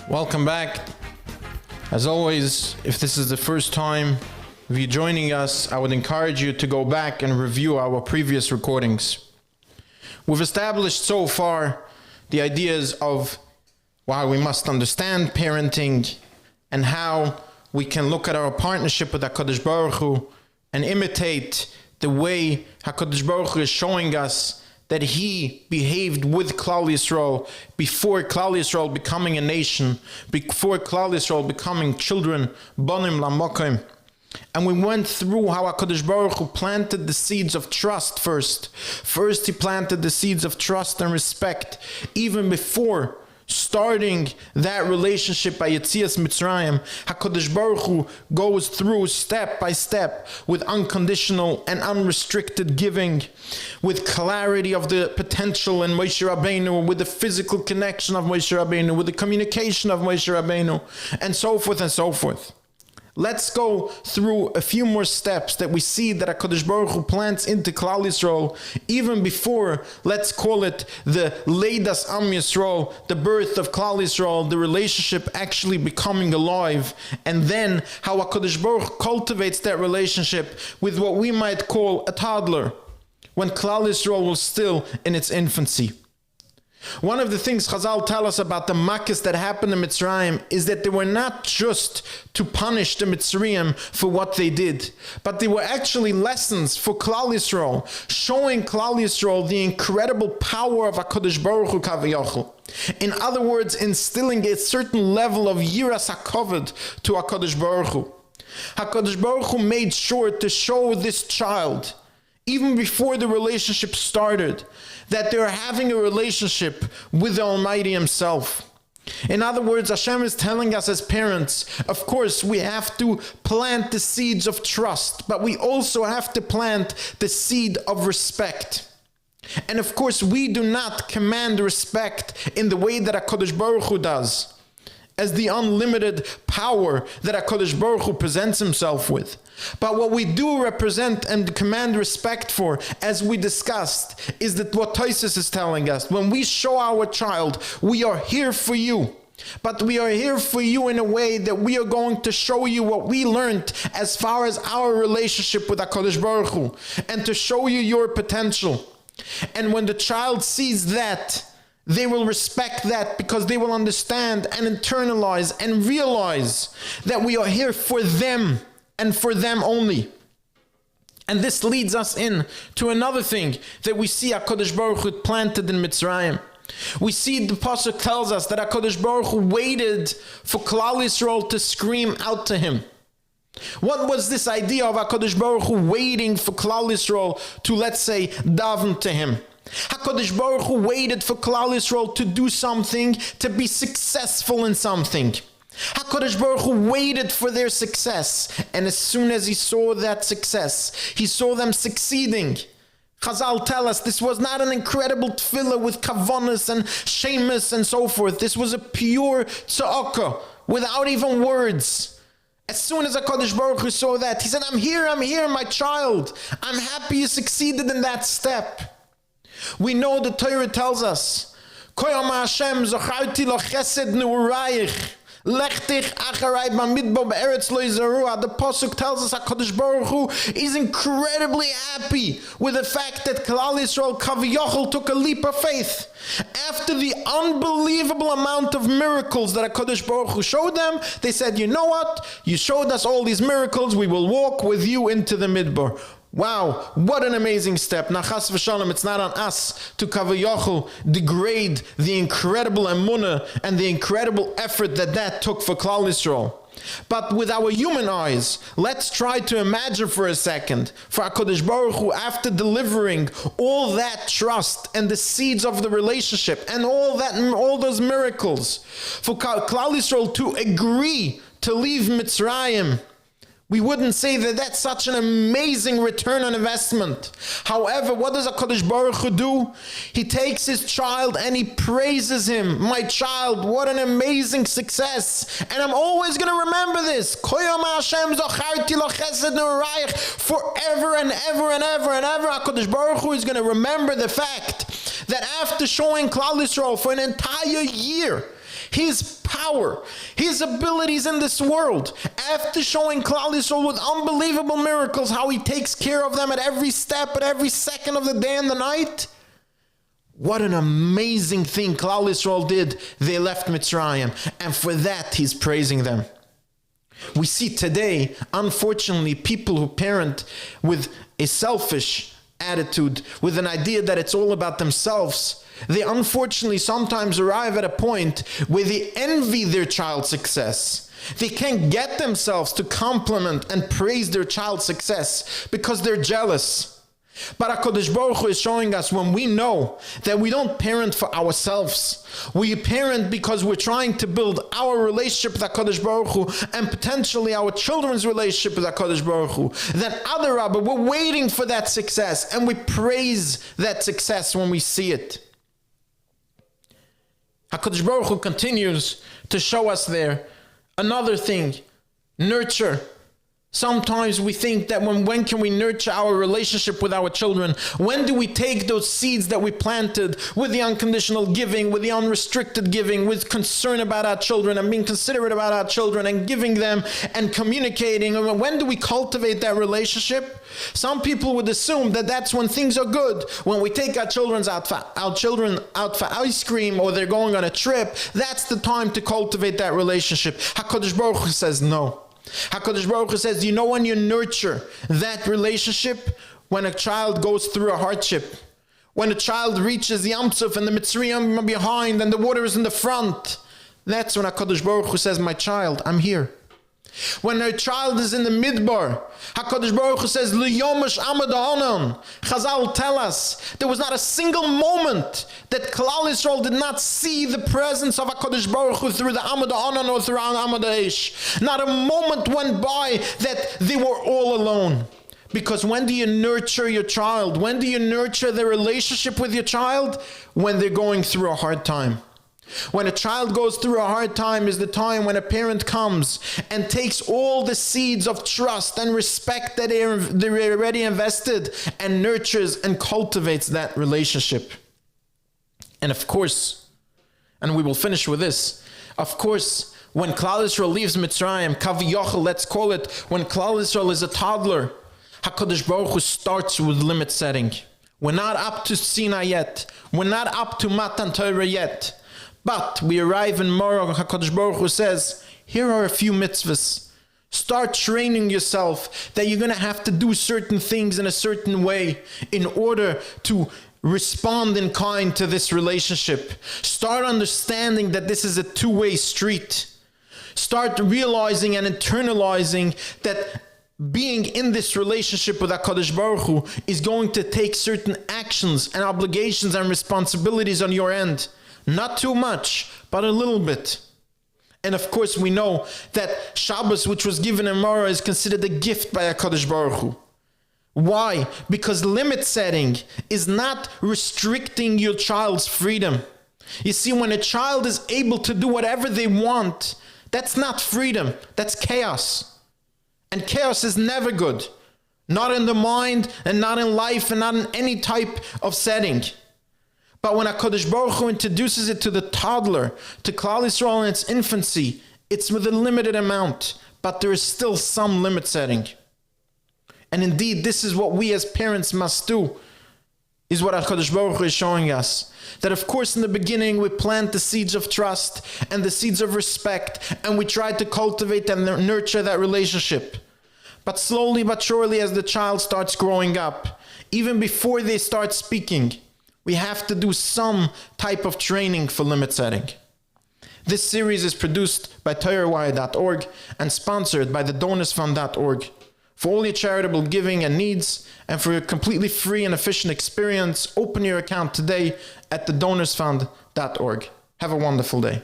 Welcome back. As always, if this is the first time of you joining us, I would encourage you to go back and review our previous recordings. We've established so far the ideas of why we must understand parenting and how we can look at our partnership with HaKadosh Baruch Hu and imitate the way HaKadosh Baruch Hu is showing us that he behaved with Klal Yisrael before Klal Yisrael becoming a nation, before Klal Yisrael becoming children, Banim Lamokim. And we went through how HaKadosh Baruch Hu planted the seeds of trust first. First he planted the seeds of trust and respect, even before starting that relationship by Yetzias Mitzrayim. HaKadosh Baruch Hu goes through step by step with unconditional and unrestricted giving, with clarity of the potential in Moshe Rabbeinu, with the physical connection of Moshe Rabbeinu, with the communication of Moshe Rabbeinu, and so forth and so forth. Let's go through a few more steps that we see that HaKadosh Baruch Hu plants into Klal Yisrael even before, let's call it the Leidas Am Yisrael, the birth of Klal Yisrael, the relationship actually becoming alive, and then how HaKadosh Baruch Hu cultivates that relationship with what we might call a toddler, when Klal Yisrael was still in its infancy. One of the things Chazal tell us about the makkos that happened in Mitzrayim is that they were not just to punish the Mitzrayim for what they did, but they were actually lessons for Klal Yisrael, showing Klal Yisrael the incredible power of HaKadosh Baruch Hu Kaviyachol. In other words, instilling a certain level of Yiras HaKavod to HaKadosh Baruch Hu. HaKadosh Baruch Hu made sure to show this child, even before the relationship started, that they're having a relationship with the Almighty Himself. In other words, Hashem is telling us as parents, of course, we have to plant the seeds of trust, but we also have to plant the seed of respect. And of course, we do not command respect in the way that HaKadosh Baruch Hu does, as the unlimited power that HaKadosh Baruch Hu presents Himself with. But what we do represent and command respect for, as we discussed, is that what Tosfos is telling us. When we show our child, we are here for you. But we are here for you in a way that we are going to show you what we learned as far as our relationship with HaKadosh Baruch Hu, and to show you your potential. And when the child sees that, they will respect that, because they will understand and internalize and realize that we are here for them and for them only. And this leads us in to another thing that we see HaKadosh Baruch Hu planted in Mitzrayim. We see the Pasuk tells us that HaKadosh Baruch Hu waited for Klal Yisrael to scream out to him. What was this idea of HaKadosh Baruch Hu waiting for Klal Yisrael to, let's say, daven to him? HaKadosh Baruch Hu waited for Klal Yisrael to do something, to be successful in something. HaKadosh Baruch Hu waited for their success, and as soon as he saw that success, he saw them succeeding. Chazal tell us this was not an incredible tefillah with kavanas and shemus and so forth. This was a pure tza'aka, without even words. As soon as HaKadosh Baruch Hu saw that, he said, I'm here, my child. I'm happy you succeeded in that step. We know the Torah tells us, Koyam Hashem zacharti lo chesed ne'urayich. The Pasuk tells us HaKadosh Baruch Hu is incredibly happy with the fact that Klal Yisrael Kaviyachol took a leap of faith. After the unbelievable amount of miracles that HaKadosh Baruch Hu showed them, they said, you know what? You showed us all these miracles, we will walk with you into the Midbar. Wow, what an amazing step. Now, chas v'shalom, it's not on us to kaviyachol degrade the incredible emunah and the incredible effort that took for Klal Yisrael. But with our human eyes, let's try to imagine for a second, for HaKadosh Baruch Hu, after delivering all that trust and the seeds of the relationship and all those miracles, for Klal Yisrael to agree to leave Mitzrayim, we wouldn't say that that's such an amazing return on investment. However, what does HaKadosh Baruch Hu do? He takes his child and he praises him. My child, what an amazing success. And I'm always going to remember this. Forever and ever and ever and ever, HaKadosh Baruch Hu is going to remember the fact that after showing Klal Yisrael for an entire year his power, his abilities in this world, after showing Klal Yisrael with unbelievable miracles how he takes care of them at every step, at every second of the day and the night. What an amazing thing Klal Yisrael did. They left Mitzrayim, and for that he's praising them. We see today, unfortunately, people who parent with a selfish attitude, with an idea that it's all about themselves. They unfortunately sometimes arrive at a point where they envy their child's success. They can't get themselves to compliment and praise their child's success because they're jealous. But HaKadosh Baruch Hu is showing us, when we know that we don't parent for ourselves, we parent because we're trying to build our relationship with HaKadosh Baruch Hu and potentially our children's relationship with HaKadosh Baruch Hu, then Adarabah, we're waiting for that success and we praise that success when we see it. HaKadosh Baruch Hu continues to show us there another thing, nurture. Sometimes we think that when can we nurture our relationship with our children? When do we take those seeds that we planted with the unconditional giving, with the unrestricted giving, with concern about our children and being considerate about our children and giving them and communicating? And when do we cultivate that relationship? Some people would assume that that's when things are good. When we take our children out for ice cream, or they're going on a trip, that's the time to cultivate that relationship. HaKadosh Baruch Hu says no. HaKadosh Baruch Hu says, you know when you nurture that relationship? When a child goes through a hardship. When a child reaches the Yam Suf and the Mitzrayim are behind and the water is in the front. That's when HaKadosh Baruch Hu says, my child, I'm here. When a child is in the Midbar, HaKadosh Baruch Hu says, L'yomash amad ha'onan. Chazal tell us, there was not a single moment that Klal Yisrael did not see the presence of HaKadosh Baruch Hu through the amad ha'onan or through amad ha'esh. Not a moment went by that they were all alone. Because when do you nurture your child? When do you nurture the relationship with your child? When they're going through a hard time. When a child goes through a hard time is the time when a parent comes and takes all the seeds of trust and respect that they're already invested and nurtures and cultivates that relationship. And of course, and we will finish with this, of course, when Klal Yisrael leaves Mitzrayim, Kaviyachal, let's call it, when Klal Yisrael is a toddler, HaKadosh Baruch Hu starts with limit setting. We're not up to Sinai yet. We're not up to Matan Torah yet. But we arrive in Morah, HaKadosh Baruch Hu says, here are a few mitzvahs. Start training yourself that you're going to have to do certain things in a certain way in order to respond in kind to this relationship. Start understanding that this is a two-way street. Start realizing and internalizing that being in this relationship with HaKadosh Baruch Hu is going to take certain actions and obligations and responsibilities on your end. Not too much, but a little bit. And of course we know that Shabbos, which was given in Morah, is considered a gift by HaKadosh Baruch Hu. Why? Because limit setting is not restricting your child's freedom. You see, when a child is able to do whatever they want, that's not freedom, that's chaos. And chaos is never good. Not in the mind, and not in life, and not in any type of setting. But when HaKadosh Baruch Hu introduces it to the toddler, to Klal Yisrael in its infancy, it's with a limited amount, but there is still some limit setting. And indeed, this is what we as parents must do, is what HaKadosh Baruch Hu is showing us. That of course in the beginning we plant the seeds of trust and the seeds of respect, and we try to cultivate and nurture that relationship. But slowly but surely as the child starts growing up, even before they start speaking, we have to do some type of training for limit setting. This series is produced by TorahWire.org and sponsored by the DonorsFund.org. For all your charitable giving and needs, and for a completely free and efficient experience, open your account today at the DonorsFund.org. Have a wonderful day.